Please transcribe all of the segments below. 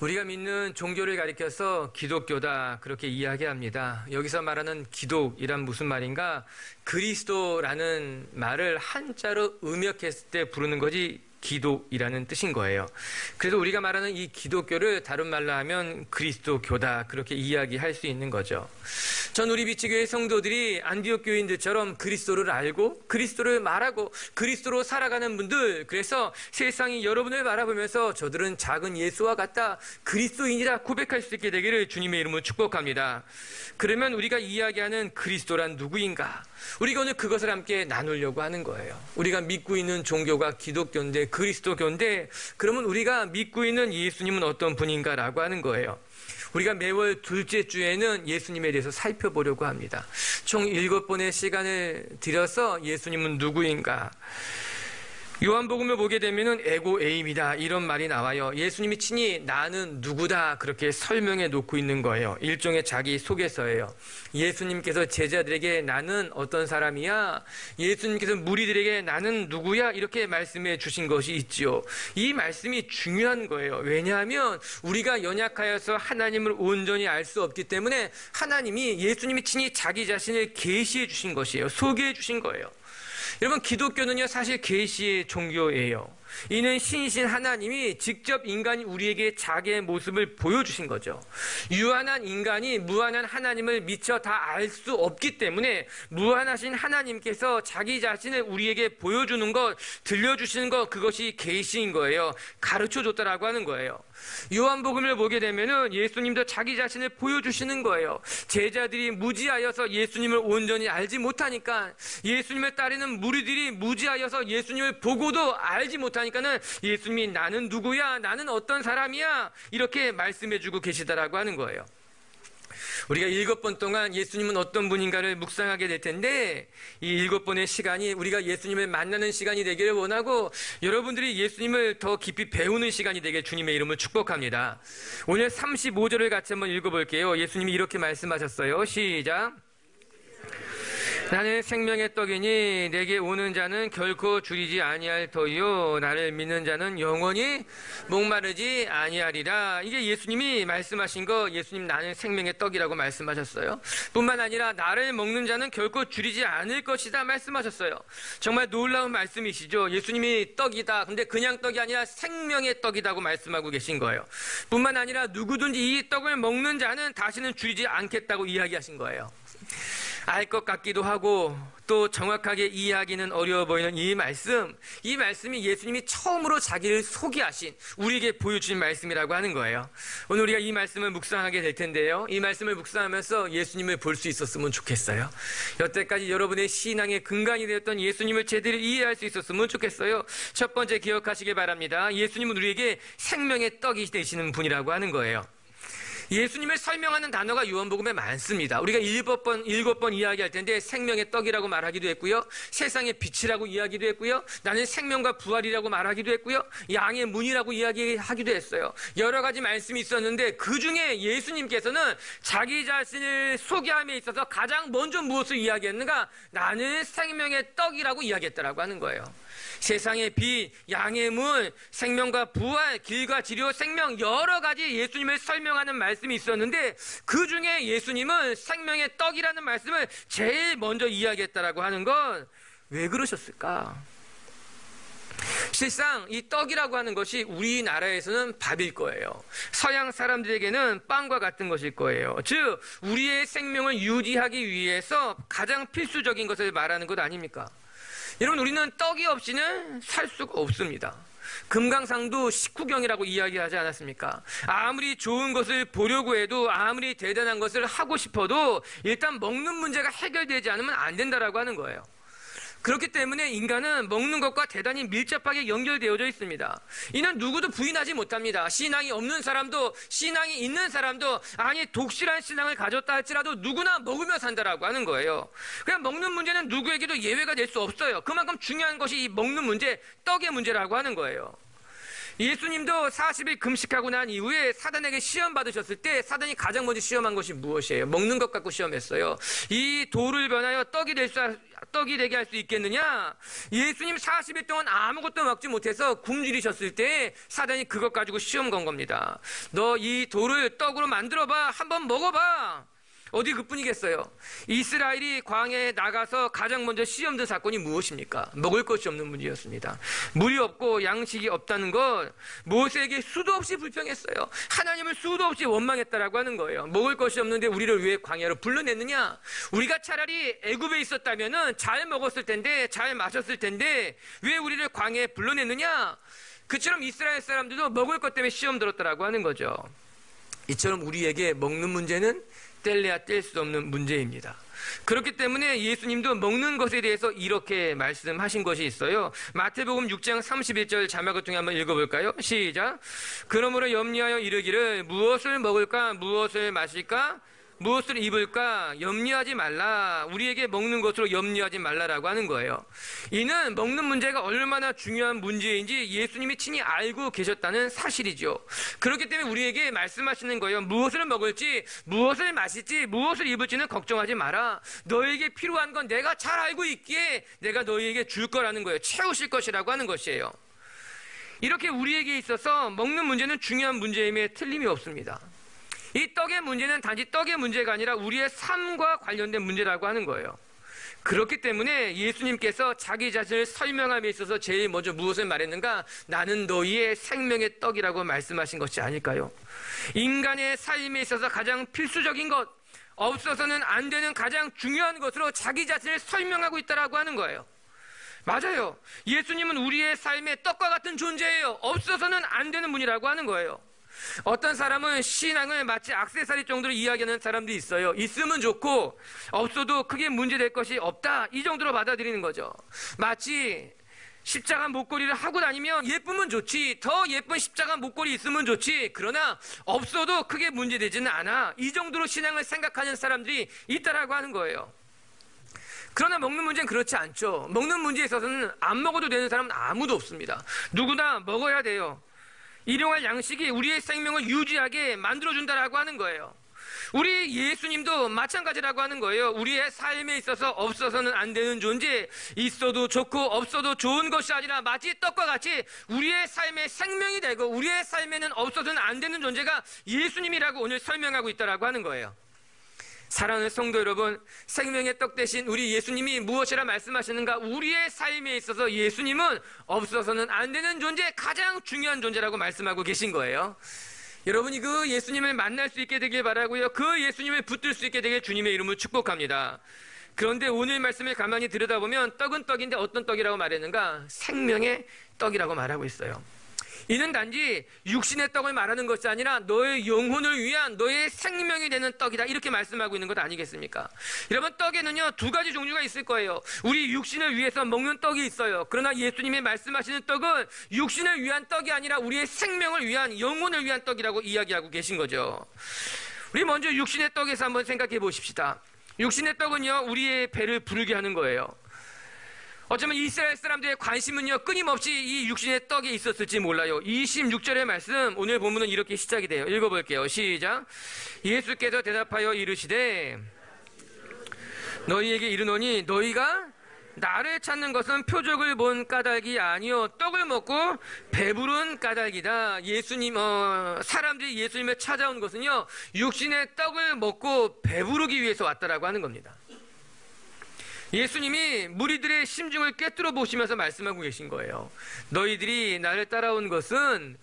우리가 믿는 종교를 가리켜서 기독교다 그렇게 이야기합니다. 여기서 말하는 기독이란 무슨 말인가? 그리스도라는 말을 한자로 음역했을 때 부르는 것이 기독이라는 뜻인 거예요. 그래서 우리가 말하는 이 기독교를 다른 말로 하면 그리스도교다 그렇게 이야기할 수 있는 거죠. 전 우리 비치교회 성도들이 안디옥 교인들처럼 그리스도를 알고 그리스도를 말하고 그리스도로 살아가는 분들, 그래서 세상이 여러분을 바라보면서 저들은 작은 예수와 같다, 그리스도인이라 고백할 수 있게 되기를 주님의 이름으로 축복합니다. 그러면 우리가 이야기하는 그리스도란 누구인가? 우리가 오늘 그것을 함께 나누려고 하는 거예요. 우리가 믿고 있는 종교가 기독교인데 그리스도교인데, 그러면 우리가 믿고 있는 예수님은 어떤 분인가라고 하는 거예요. 우리가 매월 둘째 주에는 예수님에 대해서 살펴보려고 합니다. 총 7번의 시간을 들여서 예수님은 누구인가? 요한복음을 보게 되면은 에고 에임이다 이런 말이 나와요. 예수님이 친히 나는 누구다 그렇게 설명해 놓고 있는 거예요. 일종의 자기 소개서예요. 예수님께서 제자들에게 나는 어떤 사람이야, 예수님께서 무리들에게 나는 누구야 이렇게 말씀해 주신 것이 있지요. 이 말씀이 중요한 거예요. 왜냐하면 우리가 연약하여서 하나님을 온전히 알 수 없기 때문에 예수님이 친히 자기 자신을 계시해 주신 것이에요. 소개해 주신 거예요. 여러분, 기독교는요 사실 계시의 종교예요. 이는 신이신 하나님이 직접 인간이 우리에게 자기의 모습을 보여주신 거죠. 유한한 인간이 무한한 하나님을 미처 다 알 수 없기 때문에 무한하신 하나님께서 자기 자신을 우리에게 보여주는 것, 들려주시는 것, 그것이 계시인 거예요. 가르쳐줬다라고 하는 거예요. 요한복음을 보게 되면은 예수님도 자기 자신을 보여주시는 거예요. 제자들이 무지하여서 예수님을 온전히 알지 못하니까, 예수님을 따르는 무리들이 무지하여서 예수님을 보고도 알지 못하니까는 예수님이 나는 누구야, 나는 어떤 사람이야 이렇게 말씀해주고 계시다라고 하는 거예요. 우리가 7번 동안 예수님은 어떤 분인가를 묵상하게 될 텐데, 이 7번의 시간이 우리가 예수님을 만나는 시간이 되기를 원하고, 여러분들이 예수님을 더 깊이 배우는 시간이 되길 주님의 이름을 축복합니다. 오늘 35절을 같이 한번 읽어볼게요. 예수님이 이렇게 말씀하셨어요. 시작. 나는 생명의 떡이니 내게 오는 자는 결코 줄이지 아니할 터이요 나를 믿는 자는 영원히 목마르지 아니하리라. 이게 예수님이 말씀하신 거, 예수님 나는 생명의 떡이라고 말씀하셨어요. 뿐만 아니라 나를 먹는 자는 결코 줄이지 않을 것이다 말씀하셨어요. 정말 놀라운 말씀이시죠. 예수님이 떡이다, 근데 그냥 떡이 아니라 생명의 떡이라고 말씀하고 계신 거예요. 뿐만 아니라 누구든지 이 떡을 먹는 자는 다시는 줄이지 않겠다고 이야기하신 거예요. 알 것 같기도 하고 또 정확하게 이해하기는 어려워 보이는 이 말씀이 예수님이 처음으로 자기를 소개하신, 우리에게 보여주신 말씀이라고 하는 거예요. 오늘 우리가 이 말씀을 묵상하게 될 텐데요, 이 말씀을 묵상하면서 예수님을 볼 수 있었으면 좋겠어요. 여태까지 여러분의 신앙의 근간이 되었던 예수님을 제대로 이해할 수 있었으면 좋겠어요. 첫 번째 기억하시길 바랍니다. 예수님은 우리에게 생명의 떡이 되시는 분이라고 하는 거예요. 예수님을 설명하는 단어가 요한복음에 많습니다. 우리가 7번 이야기할 텐데 생명의 떡이라고 말하기도 했고요, 세상의 빛이라고 이야기도 했고요, 나는 생명과 부활이라고 말하기도 했고요, 양의 문이라고 이야기하기도 했어요. 여러 가지 말씀이 있었는데 그 중에 예수님께서는 자기 자신을 소개함에 있어서 가장 먼저 무엇을 이야기했는가? 나는 생명의 떡이라고 이야기했다라고 하는 거예요. 세상의 빛, 양의 문, 생명과 부활, 길과 지료, 생명, 여러 가지 예수님을 설명하는 말씀이 있었는데 그 중에 예수님은 생명의 떡이라는 말씀을 제일 먼저 이야기했다라고 하는 건 왜 그러셨을까? 실상 이 떡이라고 하는 것이 우리나라에서는 밥일 거예요. 서양 사람들에게는 빵과 같은 것일 거예요. 즉 우리의 생명을 유지하기 위해서 가장 필수적인 것을 말하는 것 아닙니까? 여러분, 우리는 떡이 없이는 살 수가 없습니다. 금강산도 식후경이라고 이야기하지 않았습니까? 아무리 좋은 것을 보려고 해도, 아무리 대단한 것을 하고 싶어도 일단 먹는 문제가 해결되지 않으면 안 된다라고 하는 거예요. 그렇기 때문에 인간은 먹는 것과 대단히 밀접하게 연결되어져 있습니다. 이는 누구도 부인하지 못합니다. 신앙이 없는 사람도, 신앙이 있는 사람도, 아니 독실한 신앙을 가졌다 할지라도 누구나 먹으며 산다라고 하는 거예요. 그냥 먹는 문제는 누구에게도 예외가 될 수 없어요. 그만큼 중요한 것이 이 먹는 문제, 떡의 문제라고 하는 거예요. 예수님도 40일 금식하고 난 이후에 사단에게 시험 받으셨을 때 사단이 가장 먼저 시험한 것이 무엇이에요? 먹는 것 갖고 시험했어요. 이 돌을 변하여 떡이 되게 할 수 있겠느냐? 예수님 40일 동안 아무것도 먹지 못해서 굶주리셨을 때 사단이 그것 가지고 시험 건 겁니다. 너 이 돌을 떡으로 만들어봐. 한번 먹어봐. 어디 그뿐이겠어요. 이스라엘이 광야에 나가서 가장 먼저 시험 든 사건이 무엇입니까? 먹을 것이 없는 문제였습니다. 물이 없고 양식이 없다는 것, 모세에게 수도 없이 불평했어요. 하나님을 수도 없이 원망했다라고 하는 거예요. 먹을 것이 없는데 우리를 왜 광야로 불러냈느냐? 우리가 차라리 애굽에 있었다면은 잘 먹었을 텐데, 잘 마셨을 텐데 왜 우리를 광야에 불러냈느냐? 그처럼 이스라엘 사람들도 먹을 것 때문에 시험 들었다라고 하는 거죠. 이처럼 우리에게 먹는 문제는 뗄래야 뗄 수 없는 문제입니다. 그렇기 때문에 예수님도 먹는 것에 대해서 이렇게 말씀하신 것이 있어요. 마태복음 6장 31절 자막을 통해 한번 읽어볼까요? 시작. 그러므로 염려하여 이르기를 무엇을 먹을까 무엇을 마실까 무엇을 입을까 염려하지 말라. 우리에게 먹는 것으로 염려하지 말라라고 하는 거예요. 이는 먹는 문제가 얼마나 중요한 문제인지 예수님이 친히 알고 계셨다는 사실이죠. 그렇기 때문에 우리에게 말씀하시는 거예요. 무엇을 먹을지 무엇을 마실지 무엇을 입을지는 걱정하지 마라. 너에게 필요한 건 내가 잘 알고 있기에 내가 너희에게 줄 거라는 거예요. 채우실 것이라고 하는 것이에요. 이렇게 우리에게 있어서 먹는 문제는 중요한 문제임에 틀림이 없습니다. 이 떡의 문제는 단지 떡의 문제가 아니라 우리의 삶과 관련된 문제라고 하는 거예요. 그렇기 때문에 예수님께서 자기 자신을 설명함에 있어서 제일 먼저 무엇을 말했는가? 나는 너희의 생명의 떡이라고 말씀하신 것이 아닐까요? 인간의 삶에 있어서 가장 필수적인 것, 없어서는 안 되는 가장 중요한 것으로 자기 자신을 설명하고 있다라고 하는 거예요. 맞아요. 예수님은 우리의 삶의 떡과 같은 존재예요. 없어서는 안 되는 분이라고 하는 거예요. 어떤 사람은 신앙을 마치 액세서리 정도로 이야기하는 사람도 있어요. 있으면 좋고 없어도 크게 문제될 것이 없다, 이 정도로 받아들이는 거죠. 마치 십자가 목걸이를 하고 다니면 예쁘면 좋지, 더 예쁜 십자가 목걸이 있으면 좋지, 그러나 없어도 크게 문제되지는 않아, 이 정도로 신앙을 생각하는 사람들이 있다라고 하는 거예요. 그러나 먹는 문제는 그렇지 않죠. 먹는 문제에 있어서는 안 먹어도 되는 사람은 아무도 없습니다. 누구나 먹어야 돼요. 일용할 양식이 우리의 생명을 유지하게 만들어준다라고 하는 거예요. 우리 예수님도 마찬가지라고 하는 거예요. 우리의 삶에 있어서 없어서는 안 되는 존재, 있어도 좋고 없어도 좋은 것이 아니라 마치 떡과 같이 우리의 삶의 생명이 되고 우리의 삶에는 없어서는 안 되는 존재가 예수님이라고 오늘 설명하고 있다라고 하는 거예요. 사랑하는 성도 여러분, 생명의 떡 대신 우리 예수님이 무엇이라 말씀하시는가? 우리의 삶에 있어서 예수님은 없어서는 안 되는 존재, 가장 중요한 존재라고 말씀하고 계신 거예요. 여러분이 그 예수님을 만날 수 있게 되길 바라고요. 그 예수님을 붙들 수 있게 되길 주님의 이름으로 축복합니다. 그런데 오늘 말씀을 가만히 들여다보면 떡은 떡인데 어떤 떡이라고 말했는가? 생명의 떡이라고 말하고 있어요. 이는 단지 육신의 떡을 말하는 것이 아니라 너의 영혼을 위한 너의 생명이 되는 떡이다, 이렇게 말씀하고 있는 것 아니겠습니까? 여러분, 떡에는요 두 가지 종류가 있을 거예요. 우리 육신을 위해서 먹는 떡이 있어요. 그러나 예수님이 말씀하시는 떡은 육신을 위한 떡이 아니라 우리의 생명을 위한, 영혼을 위한 떡이라고 이야기하고 계신 거죠. 우리 먼저 육신의 떡에서 한번 생각해 보십시다. 육신의 떡은요 우리의 배를 부르게 하는 거예요. 어쩌면 이스라엘 사람들의 관심은요 끊임없이 이 육신의 떡에 있었을지 몰라요. 26절의 말씀, 오늘 본문은 이렇게 시작이 돼요. 읽어볼게요. 시작. 예수께서 대답하여 이르시되 너희에게 이르노니 너희가 나를 찾는 것은 표적을 본 까닭이 아니요 떡을 먹고 배부른 까닭이다. 예수님, 사람들이 예수님을 찾아온 것은요 육신의 떡을 먹고 배부르기 위해서 왔다라고 하는 겁니다. 예수님이 무리들의 심중을 꿰뚫어 보시면서 말씀하고 계신 거예요. 너희들이 나를 따라온 것은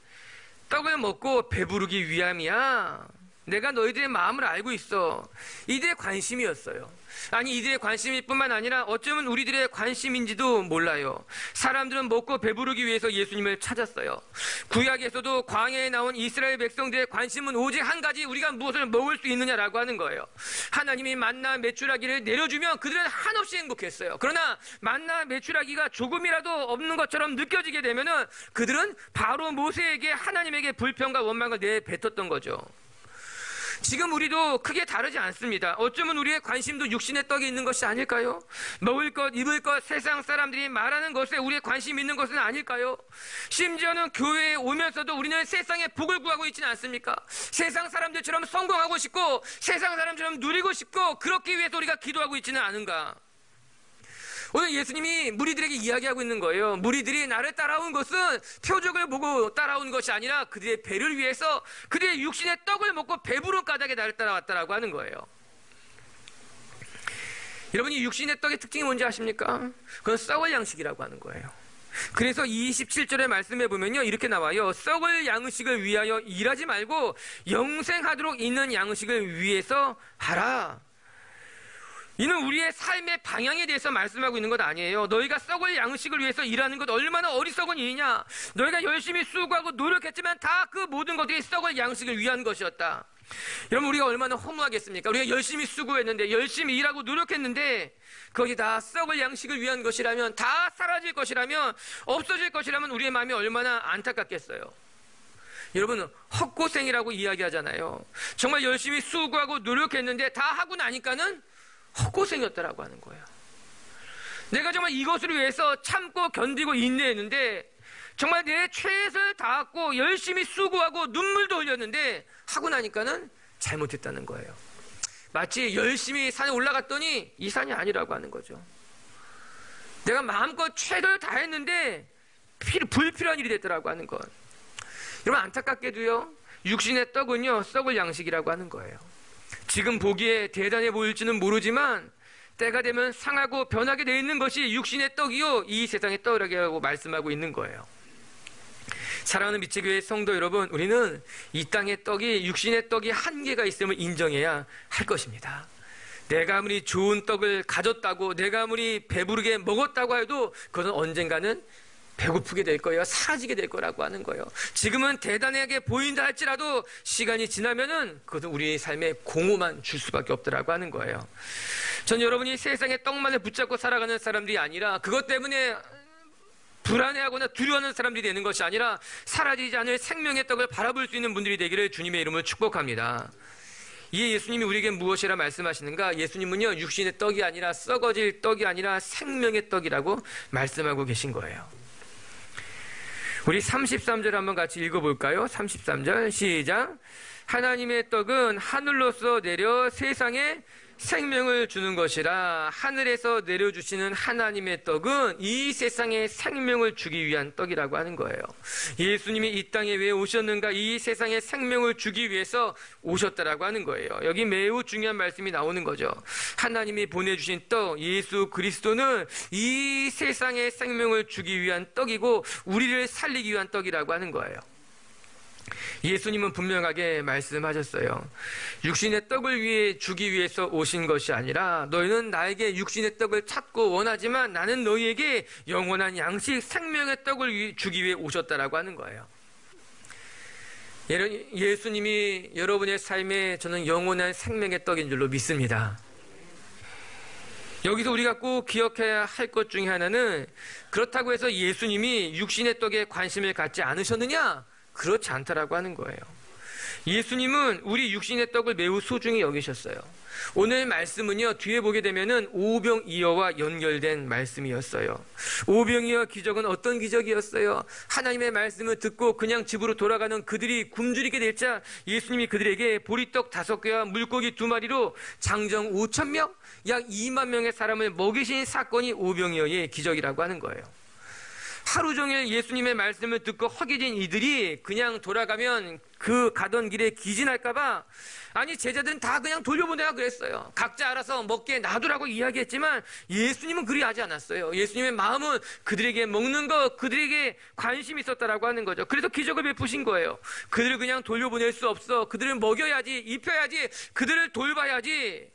떡을 먹고 배부르기 위함이야. 내가 너희들의 마음을 알고 있어. 이들의 관심이었어요. 아니, 이들의 관심일 뿐만 아니라 어쩌면 우리들의 관심인지도 몰라요. 사람들은 먹고 배부르기 위해서 예수님을 찾았어요. 구약에서도 광야에 나온 이스라엘 백성들의 관심은 오직 한 가지, 우리가 무엇을 먹을 수 있느냐라고 하는 거예요. 하나님이 만나 메추라기를 내려주면 그들은 한없이 행복했어요. 그러나 만나 메추라기가 조금이라도 없는 것처럼 느껴지게 되면은 그들은 바로 모세에게, 하나님에게 불평과 원망을 내뱉었던 거죠. 지금 우리도 크게 다르지 않습니다. 어쩌면 우리의 관심도 육신의 떡에 있는 것이 아닐까요? 먹을 것, 입을 것, 세상 사람들이 말하는 것에 우리의 관심이 있는 것은 아닐까요? 심지어는 교회에 오면서도 우리는 세상의 복을 구하고 있지는 않습니까? 세상 사람들처럼 성공하고 싶고 세상 사람처럼 누리고 싶고 그렇기 위해서 우리가 기도하고 있지는 않은가? 오늘 예수님이 무리들에게 이야기하고 있는 거예요. 무리들이 나를 따라온 것은 표적을 보고 따라온 것이 아니라 그들의 배를 위해서 그들의 육신의 떡을 먹고 배부른 까닭에 나를 따라왔다라고 하는 거예요. 여러분이 육신의 떡의 특징이 뭔지 아십니까? 그건 썩을 양식이라고 하는 거예요. 그래서 27절의 말씀에 보면요, 이렇게 나와요. 썩을 양식을 위하여 일하지 말고 영생하도록 있는 양식을 위해서 하라. 이는 우리의 삶의 방향에 대해서 말씀하고 있는 것 아니에요. 너희가 썩을 양식을 위해서 일하는 것 얼마나 어리석은 일이냐. 너희가 열심히 수고하고 노력했지만 다 그 모든 것들이 썩을 양식을 위한 것이었다. 여러분, 우리가 얼마나 허무하겠습니까? 우리가 열심히 수고했는데, 열심히 일하고 노력했는데 그것이 다 썩을 양식을 위한 것이라면, 다 사라질 것이라면, 없어질 것이라면 우리의 마음이 얼마나 안타깝겠어요. 여러분, 헛고생이라고 이야기하잖아요. 정말 열심히 수고하고 노력했는데 다 하고 나니까는 헛고생이었다라고 하는 거예요. 내가 정말 이것을 위해서 참고 견디고 인내했는데, 정말 내 최선을 다했고 열심히 수고하고 눈물도 흘렸는데 하고 나니까는 잘못했다는 거예요. 마치 열심히 산에 올라갔더니 이 산이 아니라고 하는 거죠. 내가 마음껏 최선을 다했는데 불필요한 일이 됐더라고 하는 것. 여러분, 안타깝게도요, 육신의 떡은요 썩을 양식이라고 하는 거예요. 지금 보기에 대단해 보일지는 모르지만 때가 되면 상하고 변하게 되어 있는 것이 육신의 떡이요 이 세상의 떡이라고 말씀하고 있는 거예요. 사랑하는 미치교회 성도 여러분, 우리는 이 땅의 떡이, 육신의 떡이 한계가 있음을 인정해야 할 것입니다. 내가 아무리 좋은 떡을 가졌다고, 내가 아무리 배부르게 먹었다고 해도 그것은 언젠가는 배고프게 될 거예요. 사라지게 될 거라고 하는 거예요. 지금은 대단하게 보인다 할지라도 시간이 지나면은 그것은 우리의 삶에 공허만 줄 수밖에 없더라고 하는 거예요. 전 여러분이 세상의 떡만을 붙잡고 살아가는 사람들이 아니라, 그것 때문에 불안해하거나 두려워하는 사람들이 되는 것이 아니라 사라지지 않을 생명의 떡을 바라볼 수 있는 분들이 되기를 주님의 이름으로 축복합니다. 이에 예수님이 우리에게 무엇이라 말씀하시는가? 예수님은요, 육신의 떡이 아니라, 썩어질 떡이 아니라 생명의 떡이라고 말씀하고 계신 거예요. 우리 33절 한번 같이 읽어볼까요? 33절 시작. 하나님의 떡은 하늘로서 내려 세상에 생명을 주는 것이라. 하늘에서 내려주시는 하나님의 떡은 이 세상에 생명을 주기 위한 떡이라고 하는 거예요. 예수님이 이 땅에 왜 오셨는가? 이 세상에 생명을 주기 위해서 오셨다라고 하는 거예요. 여기 매우 중요한 말씀이 나오는 거죠. 하나님이 보내주신 떡, 예수 그리스도는 이 세상에 생명을 주기 위한 떡이고 우리를 살리기 위한 떡이라고 하는 거예요. 예수님은 분명하게 말씀하셨어요. 육신의 떡을 위해 주기 위해서 오신 것이 아니라, 너희는 나에게 육신의 떡을 찾고 원하지만 나는 너희에게 영원한 양식, 생명의 떡을 주기 위해 오셨다라고 하는 거예요. 예수님이 여러분의 삶에 저는 영원한 생명의 떡인 줄로 믿습니다. 여기서 우리가 꼭 기억해야 할 것 중에 하나는, 그렇다고 해서 예수님이 육신의 떡에 관심을 갖지 않으셨느냐? 그렇지 않다라고 하는 거예요. 예수님은 우리 육신의 떡을 매우 소중히 여기셨어요. 오늘 말씀은요, 뒤에 보게 되면은 오병이어와 연결된 말씀이었어요. 오병이어 기적은 어떤 기적이었어요? 하나님의 말씀을 듣고 그냥 집으로 돌아가는 그들이 굶주리게 될 자, 예수님이 그들에게 보리떡 5개와 물고기 2마리로 장정 5,000명, 약 2만 명의 사람을 먹이신 사건이 오병이어의 기적이라고 하는 거예요. 하루 종일 예수님의 말씀을 듣고 허기진 이들이 그냥 돌아가면 그 가던 길에 기진할까봐, 아니 제자들은 다 그냥 돌려보내라 그랬어요. 각자 알아서 먹게 놔두라고 이야기했지만 예수님은 그리 하지 않았어요. 예수님의 마음은 그들에게 먹는 것, 그들에게 관심이 있었다라고 하는 거죠. 그래서 기적을 베푸신 거예요. 그들을 그냥 돌려보낼 수 없어. 그들을 먹여야지, 입혀야지, 그들을 돌봐야지.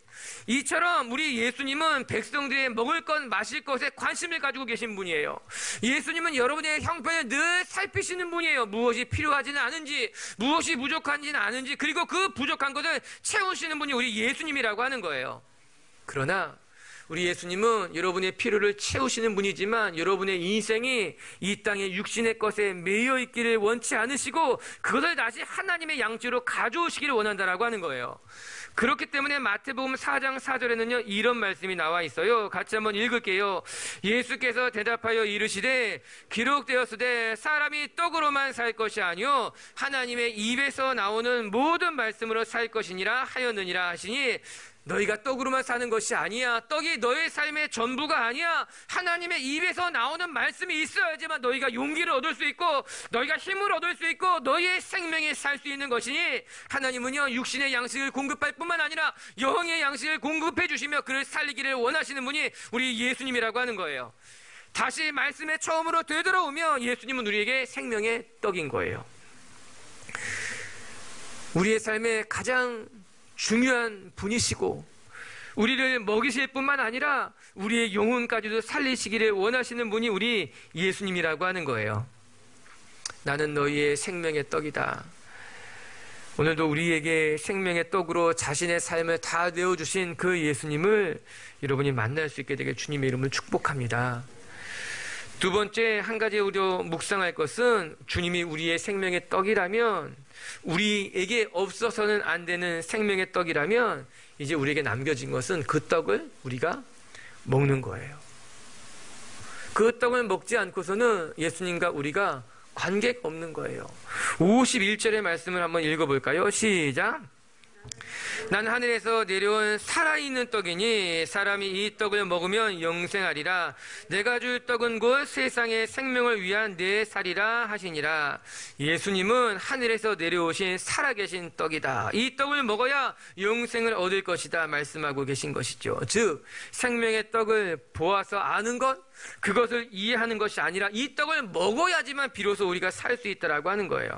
이처럼 우리 예수님은 백성들의 먹을 것, 마실 것에 관심을 가지고 계신 분이에요. 예수님은 여러분의 형편을 늘 살피시는 분이에요. 무엇이 필요하지는 않은지, 무엇이 부족한지는 아는지, 그리고 그 부족한 것을 채우시는 분이 우리 예수님이라고 하는 거예요. 그러나 우리 예수님은 여러분의 필요를 채우시는 분이지만 여러분의 인생이 이 땅의 육신의 것에 매여 있기를 원치 않으시고 그것을 다시 하나님의 양쪽으로 가져오시기를 원한다라고 하는 거예요. 그렇기 때문에 마태복음 4장 4절에는요 이런 말씀이 나와 있어요. 같이 한번 읽을게요. 예수께서 대답하여 이르시되 기록되었으되 사람이 떡으로만 살 것이 아니요 하나님의 입에서 나오는 모든 말씀으로 살 것이니라 하였느니라 하시니, 너희가 떡으로만 사는 것이 아니야. 떡이 너의 삶의 전부가 아니야. 하나님의 입에서 나오는 말씀이 있어야지만 너희가 용기를 얻을 수 있고 너희가 힘을 얻을 수 있고 너희의 생명에 살 수 있는 것이니, 하나님은요 육신의 양식을 공급할 뿐만 아니라 영의 양식을 공급해 주시며 그를 살리기를 원하시는 분이 우리 예수님이라고 하는 거예요. 다시 말씀에 처음으로 되돌아오며 예수님은 우리에게 생명의 떡인 거예요. 우리의 삶에 가장 중요한 분이시고 우리를 먹이실 뿐만 아니라 우리의 영혼까지도 살리시기를 원하시는 분이 우리 예수님이라고 하는 거예요. 나는 너희의 생명의 떡이다. 오늘도 우리에게 생명의 떡으로 자신의 삶을 다 내어주신 그 예수님을 여러분이 만날 수 있게 되길 주님의 이름으로 축복합니다. 두 번째, 한 가지 우리가 묵상할 것은, 주님이 우리의 생명의 떡이라면, 우리에게 없어서는 안 되는 생명의 떡이라면 이제 우리에게 남겨진 것은 그 떡을 우리가 먹는 거예요. 그 떡을 먹지 않고서는 예수님과 우리가 관계가 없는 거예요. 51절의 말씀을 한번 읽어볼까요? 시작. 난 하늘에서 내려온 살아있는 떡이니 사람이 이 떡을 먹으면 영생하리라. 내가 줄 떡은 곧 세상의 생명을 위한 내 살이라 하시니라. 예수님은 하늘에서 내려오신 살아계신 떡이다. 이 떡을 먹어야 영생을 얻을 것이다 말씀하고 계신 것이죠. 즉 생명의 떡을 보아서 아는 것, 그것을 이해하는 것이 아니라 이 떡을 먹어야지만 비로소 우리가 살 수 있다라고 하는 거예요.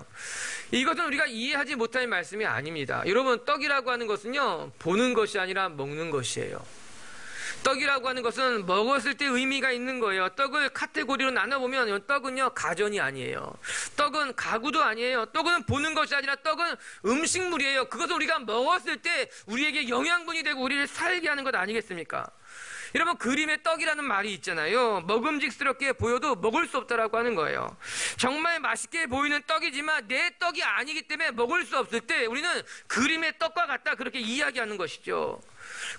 이것은 우리가 이해하지 못할 말씀이 아닙니다. 여러분, 떡이라고 하는 것은요 보는 것이 아니라 먹는 것이에요. 떡이라고 하는 것은 먹었을 때 의미가 있는 거예요. 떡을 카테고리로 나눠보면 떡은요 가전이 아니에요. 떡은 가구도 아니에요. 떡은 보는 것이 아니라 떡은 음식물이에요. 그것을 우리가 먹었을 때 우리에게 영양분이 되고 우리를 살게 하는 것 아니겠습니까? 여러분, 그림의 떡이라는 말이 있잖아요. 먹음직스럽게 보여도 먹을 수 없다라고 하는 거예요. 정말 맛있게 보이는 떡이지만 내 떡이 아니기 때문에 먹을 수 없을 때 우리는 그림의 떡과 같다, 그렇게 이야기하는 것이죠.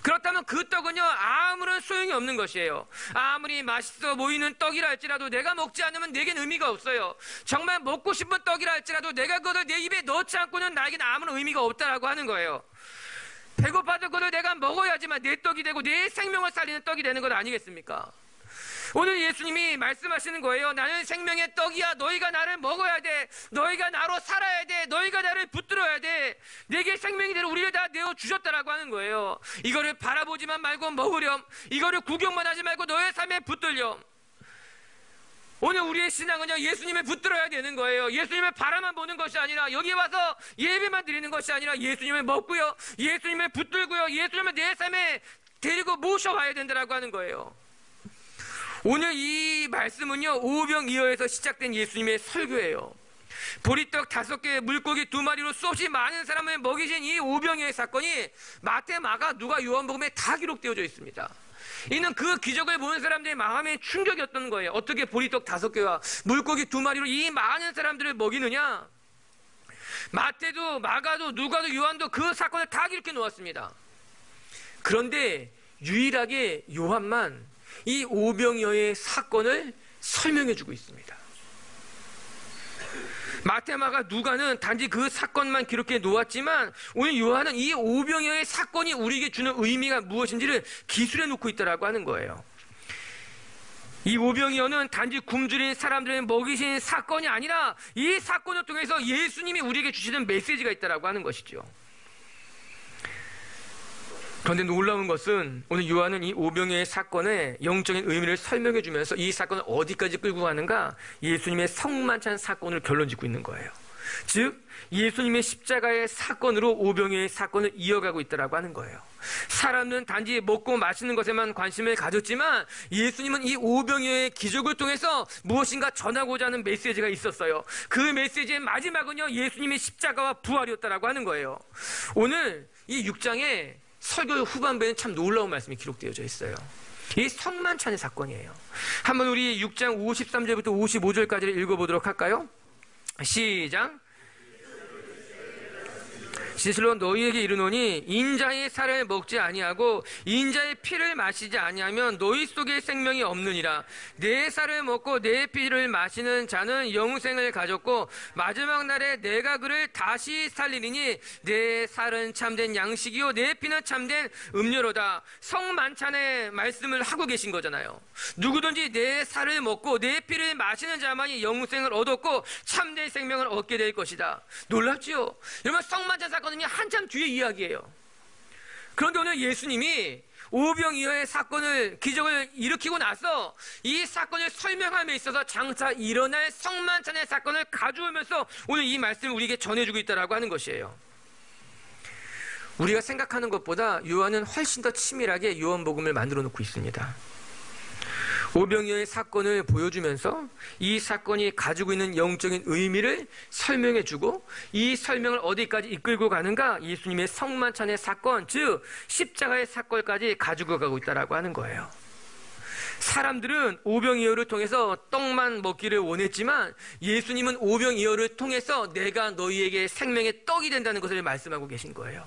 그렇다면 그 떡은요 아무런 소용이 없는 것이에요. 아무리 맛있어 보이는 떡이라 할지라도 내가 먹지 않으면 내겐 의미가 없어요. 정말 먹고 싶은 떡이라 할지라도 내가 그것을 내 입에 넣지 않고는 나에게는 아무런 의미가 없다라고 하는 거예요. 배고파도 그걸 내가 먹어야지만 내 떡이 되고 내 생명을 살리는 떡이 되는 것 아니겠습니까? 오늘 예수님이 말씀하시는 거예요. 나는 생명의 떡이야. 너희가 나를 먹어야 돼. 너희가 나로 살아야 돼. 너희가 나를 붙들어야 돼. 내게 생명이 되는 우리를 다 내어주셨다라고 하는 거예요. 이거를 바라보지만 말고 먹으렴. 이거를 구경만 하지 말고 너의 삶에 붙들렴. 오늘 우리의 신앙은요 예수님을 붙들어야 되는 거예요. 예수님을 바라만 보는 것이 아니라, 여기 와서 예배만 드리는 것이 아니라 예수님을 먹고요, 예수님을 붙들고요, 예수님을 내 삶에 데리고 모셔와야 된다라고 하는 거예요. 오늘 이 말씀은요 오병이어에서 시작된 예수님의 설교예요. 보리떡 5개, 물고기 2마리로 수없이 많은 사람을 먹이신 이 오병이어의 사건이 마태, 마가, 누가, 요한복음에 다 기록되어져 있습니다. 이는 그 기적을 보는 사람들의 마음에 충격이었던 거예요. 어떻게 보리떡 5개와 물고기 2마리로 이 많은 사람들을 먹이느냐? 마태도, 마가도, 누가도, 요한도 그 사건을 다 기록해 놓았습니다. 그런데 유일하게 요한만 이 오병이어의 사건을 설명해 주고 있습니다. 마태, 마가, 누가는 단지 그 사건만 기록해 놓았지만 오늘 요한은 이 오병이어의 사건이 우리에게 주는 의미가 무엇인지를 기술해 놓고 있다라고 하는 거예요. 이 오병이어는 단지 굶주린 사람들을 먹이신 사건이 아니라 이 사건을 통해서 예수님이 우리에게 주시는 메시지가 있다라고 하는 것이죠. 그런데 놀라운 것은 오늘 요한은 이 오병이어의 사건의 영적인 의미를 설명해 주면서 이 사건을 어디까지 끌고 가는가? 예수님의 성만찬 사건을 결론 짓고 있는 거예요. 즉 예수님의 십자가의 사건으로 오병이어의 사건을 이어가고 있다라고 하는 거예요. 사람은 단지 먹고 마시는 것에만 관심을 가졌지만 예수님은 이 오병이어의 기적을 통해서 무엇인가 전하고자 하는 메시지가 있었어요. 그 메시지의 마지막은요 예수님의 십자가와 부활이었다라고 하는 거예요. 오늘 이 6장에 설교 후반부에는 참 놀라운 말씀이 기록되어져 있어요. 이 성만찬의 사건이에요. 한번 우리 6장 53절부터 55절까지를 읽어보도록 할까요? 시작. 진실로 너희에게 이르노니 인자의 살을 먹지 아니하고 인자의 피를 마시지 아니하면 너희 속에 생명이 없느니라. 내 살을 먹고 내 피를 마시는 자는 영생을 가졌고 마지막 날에 내가 그를 다시 살리리니 내 살은 참된 양식이요 내 피는 참된 음료로다. 성만찬의 말씀을 하고 계신 거잖아요. 누구든지 내 살을 먹고 내 피를 마시는 자만이 영생을 얻었고 참된 생명을 얻게 될 것이다. 놀랍지요? 여러분, 성만찬 사건은 한참 뒤의 이야기예요. 그런데 오늘 예수님이 오병이어의 사건을, 기적을 일으키고 나서 이 사건을 설명함에 있어서 장차 일어날 성만찬의 사건을 가져오면서 오늘 이 말씀을 우리에게 전해주고 있다고 하는 것이에요. 우리가 생각하는 것보다 요한은 훨씬 더 치밀하게 요한복음을 만들어 놓고 있습니다. 오병이어의 사건을 보여주면서 이 사건이 가지고 있는 영적인 의미를 설명해주고 이 설명을 어디까지 이끌고 가는가? 예수님의 성만찬의 사건, 즉 십자가의 사건까지 가지고 가고 있다고 하는 거예요. 사람들은 오병이어를 통해서 떡만 먹기를 원했지만 예수님은 오병이어를 통해서 내가 너희에게 생명의 떡이 된다는 것을 말씀하고 계신 거예요.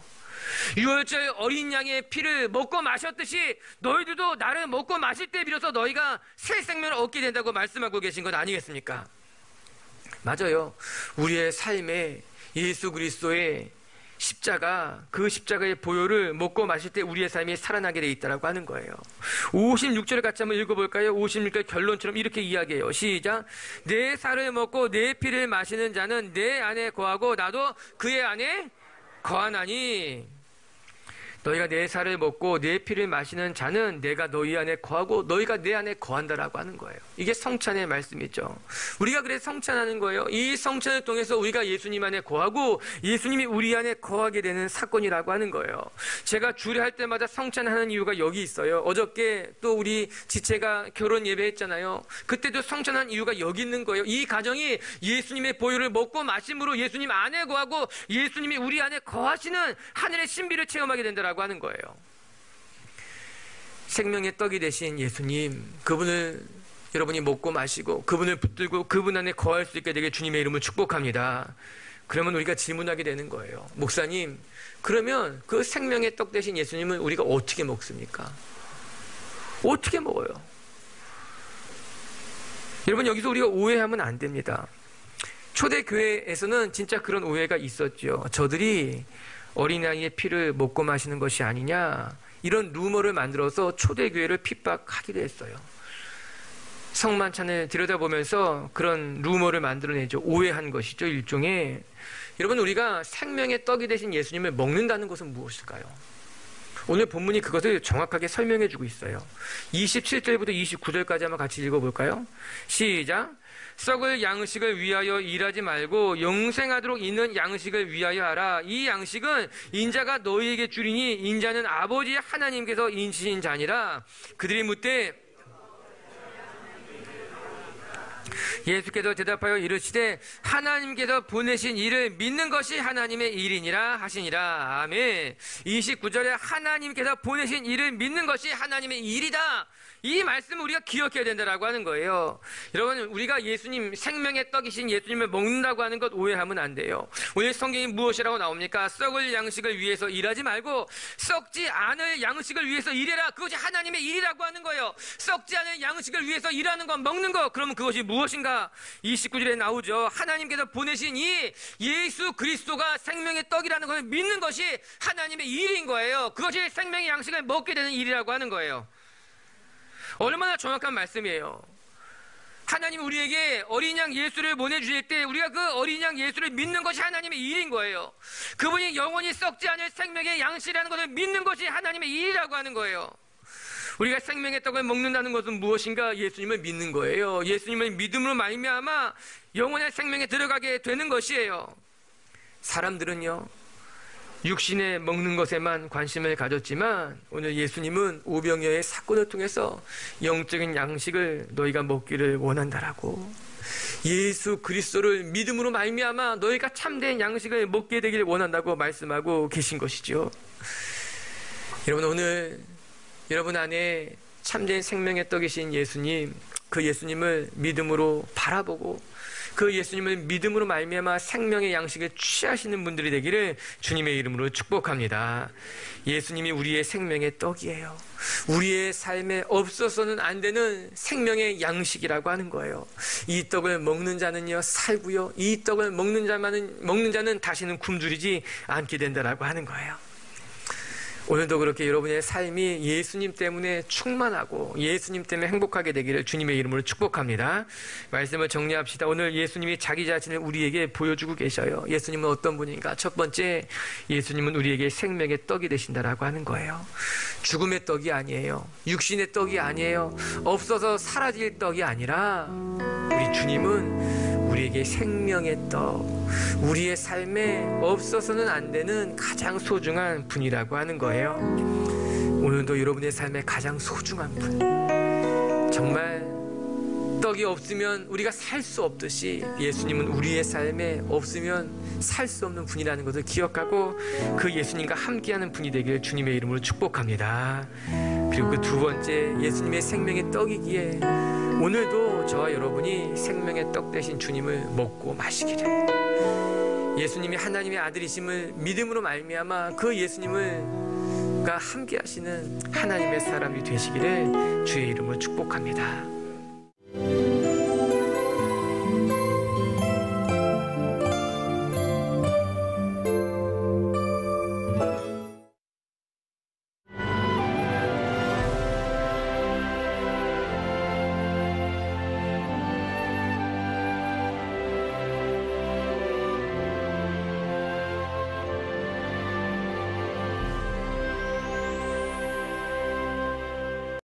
유월절 어린 양의 피를 먹고 마셨듯이 너희들도 나를 먹고 마실 때 비로소 너희가 새 생명을 얻게 된다고 말씀하고 계신 것 아니겠습니까? 맞아요. 우리의 삶에 예수 그리스도의 십자가, 그 십자가의 보혈을 먹고 마실 때 우리의 삶이 살아나게 돼 있다고 하는 거예요. 56절을 같이 한번 읽어볼까요? 56절 결론처럼 이렇게 이야기해요. 시작. 내 살을 먹고 내 피를 마시는 자는 내 안에 거하고 나도 그의 안에 거하나니. 너희가 내 살을 먹고 내 피를 마시는 자는 내가 너희 안에 거하고 너희가 내 안에 거한다라고 하는 거예요. 이게 성찬의 말씀이죠. 우리가 그래서 성찬하는 거예요. 이 성찬을 통해서 우리가 예수님 안에 거하고 예수님이 우리 안에 거하게 되는 사건이라고 하는 거예요. 제가 주례할 때마다 성찬하는 이유가 여기 있어요. 어저께 또 우리 지체가 결혼 예배했잖아요. 그때도 성찬한 이유가 여기 있는 거예요. 이 가정이 예수님의 보혈을 먹고 마심으로 예수님 안에 거하고 예수님이 우리 안에 거하시는 하늘의 신비를 체험하게 된다라고 하는 거예요. 생명의 떡이 되신 예수님, 그분을 여러분이 먹고 마시고 그분을 붙들고 그분 안에 거할 수 있게 되게 주님의 이름을 축복합니다. 그러면 우리가 질문하게 되는 거예요. 목사님, 그러면 그 생명의 떡 되신 예수님을 우리가 어떻게 먹습니까? 어떻게 먹어요? 여러분, 여기서 우리가 오해하면 안 됩니다. 초대교회에서는 진짜 그런 오해가 있었죠. 저들이 어린아이의 피를 먹고 마시는 것이 아니냐, 이런 루머를 만들어서 초대교회를 핍박하기도 했어요. 성만찬을 들여다보면서 그런 루머를 만들어내죠. 오해한 것이죠, 일종의. 여러분, 우리가 생명의 떡이 되신 예수님을 먹는다는 것은 무엇일까요? 오늘 본문이 그것을 정확하게 설명해주고 있어요. 27절부터 29절까지 한번 같이 읽어볼까요? 시작. 썩을 양식을 위하여 일하지 말고 영생하도록 있는 양식을 위하여 하라. 이 양식은 인자가 너희에게 주리니 인자는 아버지 하나님께서 인치신 자니라. 그들이 묻되 예수께서 대답하여 이르시되 하나님께서 보내신 일을 믿는 것이 하나님의 일이니라 하시니라. 아멘. 29절에 하나님께서 보내신 일을 믿는 것이 하나님의 일이다. 이 말씀을 우리가 기억해야 된다라고 하는 거예요. 여러분, 우리가 예수님, 생명의 떡이신 예수님을 먹는다고 하는 것 오해하면 안 돼요. 오늘 성경이 무엇이라고 나옵니까? 썩을 양식을 위해서 일하지 말고 썩지 않을 양식을 위해서 일해라. 그것이 하나님의 일이라고 하는 거예요. 썩지 않을 양식을 위해서 일하는 것, 먹는 것, 그러면 그것이 무엇인가? 29절에 나오죠. 하나님께서 보내신 이 예수 그리스도가 생명의 떡이라는 것을 믿는 것이 하나님의 일인 거예요. 그것이 생명의 양식을 먹게 되는 일이라고 하는 거예요. 얼마나 정확한 말씀이에요. 하나님이 우리에게 어린 양 예수를 보내주실 때 우리가 그 어린 양 예수를 믿는 것이 하나님의 일인 거예요. 그분이 영원히 썩지 않을 생명의 양식이라는 것을 믿는 것이 하나님의 일이라고 하는 거예요. 우리가 생명의 떡을 먹는다는 것은 무엇인가? 예수님을 믿는 거예요. 예수님을 믿음으로 말미암아 영원의 생명에 들어가게 되는 것이에요. 사람들은요, 육신에 먹는 것에만 관심을 가졌지만 오늘 예수님은 오병이어의 사건을 통해서 영적인 양식을 너희가 먹기를 원한다라고, 예수 그리스도를 믿음으로 말미암아 너희가 참된 양식을 먹게 되기를 원한다고 말씀하고 계신 것이죠. 여러분, 오늘 여러분 안에 참된 생명의 떡이신 예수님, 그 예수님을 믿음으로 바라보고 그 예수님을 믿음으로 말미암아 생명의 양식을 취하시는 분들이 되기를 주님의 이름으로 축복합니다. 예수님이 우리의 생명의 떡이에요. 우리의 삶에 없어서는 안 되는 생명의 양식이라고 하는 거예요. 이 떡을 먹는 자는요 살고요, 이 떡을 먹는 자는 다시는 굶주리지 않게 된다라고 하는 거예요. 오늘도 그렇게 여러분의 삶이 예수님 때문에 충만하고 예수님 때문에 행복하게 되기를 주님의 이름으로 축복합니다. 말씀을 정리합시다. 오늘 예수님이 자기 자신을 우리에게 보여주고 계셔요. 예수님은 어떤 분인가? 첫 번째, 예수님은 우리에게 생명의 떡이 되신다라고 하는 거예요. 죽음의 떡이 아니에요. 육신의 떡이 아니에요. 없어서 사라질 떡이 아니라 우리 주님은 우리에게 생명의 떡, 우리의 삶에 없어서는 안 되는 가장 소중한 분이라고 하는 거예요. 오늘도 여러분의 삶에 가장 소중한 분, 정말 떡이 없으면 우리가 살 수 없듯이 예수님은 우리의 삶에 없으면 살 수 없는 분이라는 것을 기억하고 그 예수님과 함께하는 분이 되기를 주님의 이름으로 축복합니다. 그리고 그 두 번째, 예수님의 생명의 떡이기에 오늘도 저와 여러분이 생명의 떡 되신 주님을 먹고 마시기를, 예수님이 하나님의 아들이심을 믿음으로 말미암아 그 예수님과 함께 하시는 하나님의 사람이 되시기를 주의 이름으로 축복합니다.